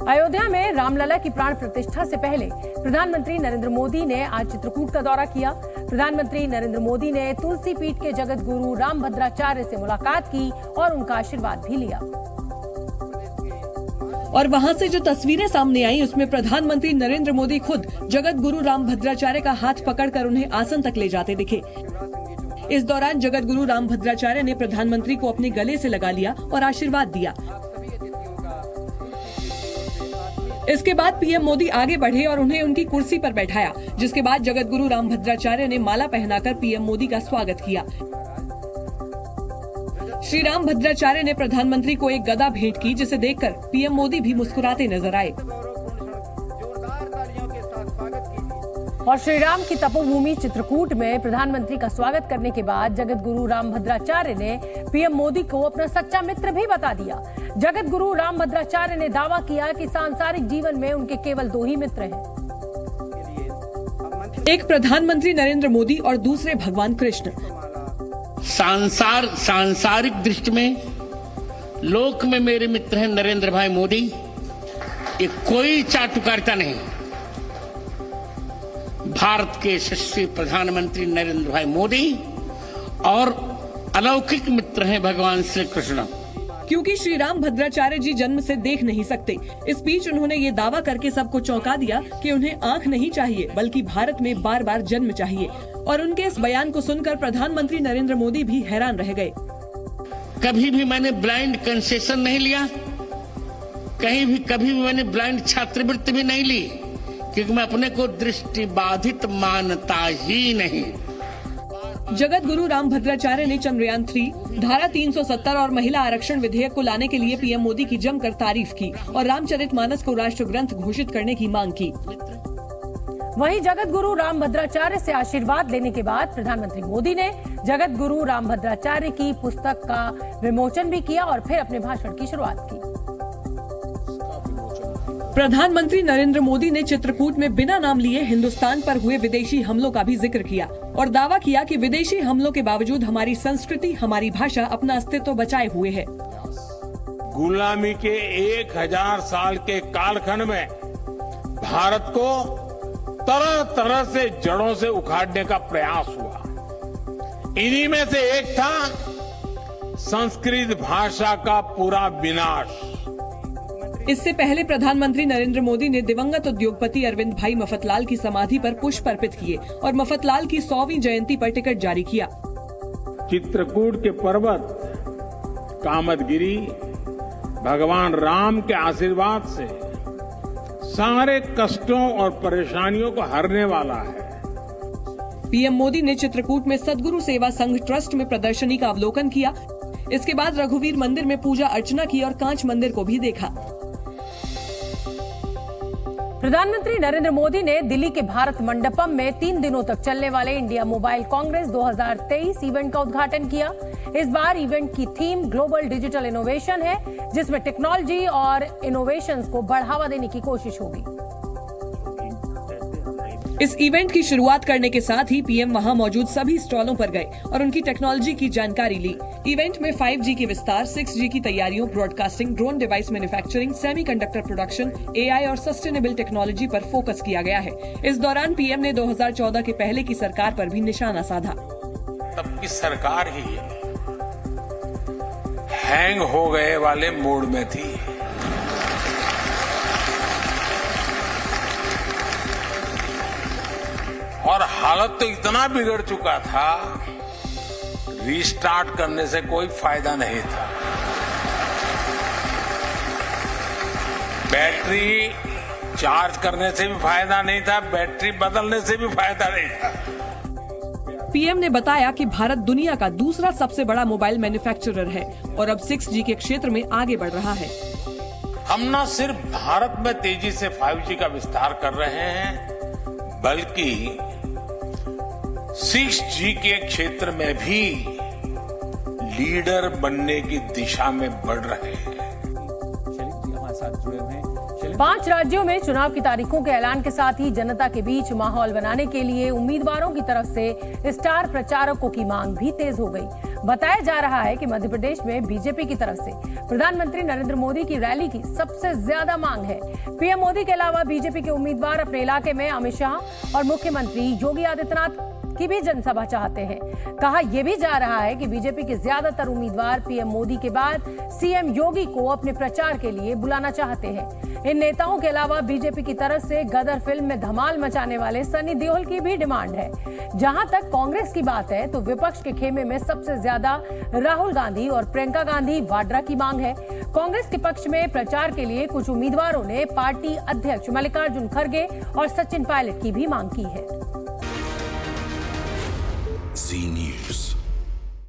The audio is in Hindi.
अयोध्या में रामलला की प्राण प्रतिष्ठा से पहले प्रधानमंत्री नरेंद्र मोदी ने आज चित्रकूट का दौरा किया। प्रधानमंत्री नरेंद्र मोदी ने तुलसी पीठ के जगत गुरु रामभद्राचार्य से मुलाकात की और उनका आशीर्वाद भी लिया। और वहां से जो तस्वीरें सामने आई उसमें प्रधानमंत्री नरेंद्र मोदी खुद जगत गुरु रामभद्राचार्य का हाथ पकड़कर उन्हें आसन तक ले जाते दिखे। इस दौरान जगत गुरु रामभद्राचार्य ने प्रधानमंत्री को अपने गले से लगा लिया और आशीर्वाद दिया। इसके बाद पीएम मोदी आगे बढ़े और उन्हें उनकी कुर्सी पर बैठाया, जिसके बाद जगत गुरु रामभद्राचार्य ने माला पहनाकर पीएम मोदी का स्वागत किया। श्री रामभद्राचार्य ने प्रधानमंत्री को एक गदा भेंट की, जिसे देखकर पीएम मोदी भी मुस्कुराते नजर आए। और श्री राम की तपोभूमि चित्रकूट में प्रधानमंत्री का स्वागत करने के बाद जगत गुरु रामभद्राचार्य ने पीएम मोदी को अपना सच्चा मित्र भी बता दिया। जगत गुरु रामभद्राचार्य ने दावा किया कि सांसारिक जीवन में उनके केवल 2 ही मित्र हैं, एक प्रधानमंत्री नरेंद्र मोदी और दूसरे भगवान कृष्ण। सांसारिक दृष्टि में लोक में मेरे मित्र हैं नरेंद्र भाई मोदी। ये कोई चाटुकारिता नहीं। भारत के यशस्वी प्रधानमंत्री नरेंद्र भाई मोदी और अलौकिक मित्र हैं भगवान श्री कृष्ण। क्योंकि श्री रामभद्राचार्य जी जन्म से देख नहीं सकते, इस बीच उन्होंने ये दावा करके सबको चौंका दिया कि उन्हें आंख नहीं चाहिए बल्कि भारत में बार बार जन्म चाहिए। और उनके इस बयान को सुनकर प्रधानमंत्री नरेंद्र मोदी भी हैरान रह गए। कभी भी मैंने ब्लाइंड कंसेशन नहीं लिया, कभी भी मैंने ब्लाइंड छात्रवृत्ति भी नहीं ली, क्योंकि मैं अपने को दृष्टि बाधित मानता ही नहीं। जगत गुरु रामभद्राचार्य ने चंद्रयान 3, धारा 370 और महिला आरक्षण विधेयक को लाने के लिए पीएम मोदी की जमकर तारीफ की और रामचरितमानस को राष्ट्र ग्रंथ घोषित करने की मांग की। वहीं जगत गुरु रामभद्राचार्य से आशीर्वाद लेने के बाद प्रधानमंत्री मोदी ने जगत गुरु रामभद्राचार्य की पुस्तक का विमोचन भी किया और फिर अपने भाषण की शुरुआत की। प्रधानमंत्री नरेंद्र मोदी ने चित्रकूट में बिना नाम लिए हिंदुस्तान पर हुए विदेशी हमलों का भी जिक्र किया और दावा किया कि विदेशी हमलों के बावजूद हमारी संस्कृति, हमारी भाषा अपना अस्तित्व बचाए हुए है। गुलामी के 1000 साल के कालखंड में भारत को तरह तरह से जड़ों से उखाड़ने का प्रयास हुआ। इन्हीं में से एक था संस्कृत भाषा का पूरा विनाश। इससे पहले प्रधानमंत्री नरेंद्र मोदी ने दिवंगत उद्योगपति अरविंद भाई मफतलाल की समाधि पर पुष्प अर्पित किए और मफतलाल की 100वीं जयंती पर टिकट जारी किया। चित्रकूट के पर्वत कामदगिरी भगवान राम के आशीर्वाद से सारे कष्टों और परेशानियों को हरने वाला है। पीएम मोदी ने चित्रकूट में सदगुरु सेवा संघ ट्रस्ट में प्रदर्शनी का अवलोकन किया। इसके बाद रघुवीर मंदिर में पूजा अर्चना की और कांच मंदिर को भी देखा। प्रधानमंत्री नरेंद्र मोदी ने दिल्ली के भारत मंडपम में 3 दिनों तक चलने वाले इंडिया मोबाइल कांग्रेस 2023 इवेंट का उद्घाटन किया। इस बार इवेंट की थीम ग्लोबल डिजिटल इनोवेशन है, जिसमें टेक्नोलॉजी और इनोवेशंस को बढ़ावा देने की कोशिश होगी। इस इवेंट की शुरुआत करने के साथ ही पीएम वहां मौजूद सभी स्टॉलों पर गए और उनकी टेक्नोलॉजी की जानकारी ली। इवेंट में 5G के विस्तार, 6G की तैयारियों, broadcasting, drone device manufacturing, semiconductor production, AI और सस्टेनेबल टेक्नोलॉजी पर फोकस किया गया है। इस दौरान पीएम ने 2014 के पहले की सरकार पर भी निशाना साधा। तब की सरकार ही हैंग हो गए वाले मोड में थी। और हालत तो इतना बिगड़ चुका था, रीस्टार्ट करने से कोई फायदा नहीं था। बैटरी चार्ज करने से भी फायदा नहीं था, बैटरी बदलने से भी फायदा नहीं था। पीएम ने बताया कि भारत दुनिया का दूसरा सबसे बड़ा मोबाइल मैन्युफैक्चरर है और अब 6G के क्षेत्र में आगे बढ़ रहा है। हम न सिर्फ भारत में तेजी से 5G का विस्तार कर रहे हैं, बल्कि 6G के क्षेत्र में भी लीडर बनने की दिशा में बढ़ रहे हैं। शरीफ जी हमारे साथ जुड़े हुए हैं। 5 राज्यों में चुनाव की तारीखों के ऐलान के साथ ही जनता के बीच माहौल बनाने के लिए उम्मीदवारों की तरफ से स्टार प्रचारकों की मांग भी तेज हो गई। बताया जा रहा है कि मध्य प्रदेश में बीजेपी की तरफ से प्रधानमंत्री नरेंद्र मोदी की रैली की सबसे ज्यादा मांग है। पीएम मोदी के अलावा बीजेपी के उम्मीदवार अपने इलाके में अमित शाह और मुख्यमंत्री योगी आदित्यनाथ की भी जनसभा चाहते हैं। कहा यह भी जा रहा है कि बीजेपी के ज्यादातर उम्मीदवार पीएम मोदी के बाद सीएम योगी को अपने प्रचार के लिए बुलाना चाहते हैं। इन नेताओं के अलावा बीजेपी की तरफ से गदर फिल्म में धमाल मचाने वाले सनी देओल की भी डिमांड है। जहां तक कांग्रेस की बात है तो विपक्ष के खेमे में सबसे ज्यादा राहुल गांधी और प्रियंका गांधी वाड्रा की मांग है। कांग्रेस के पक्ष में प्रचार के लिए कुछ उम्मीदवारों ने पार्टी अध्यक्ष मल्लिकार्जुन खड़गे और सचिन पायलट की भी मांग की है।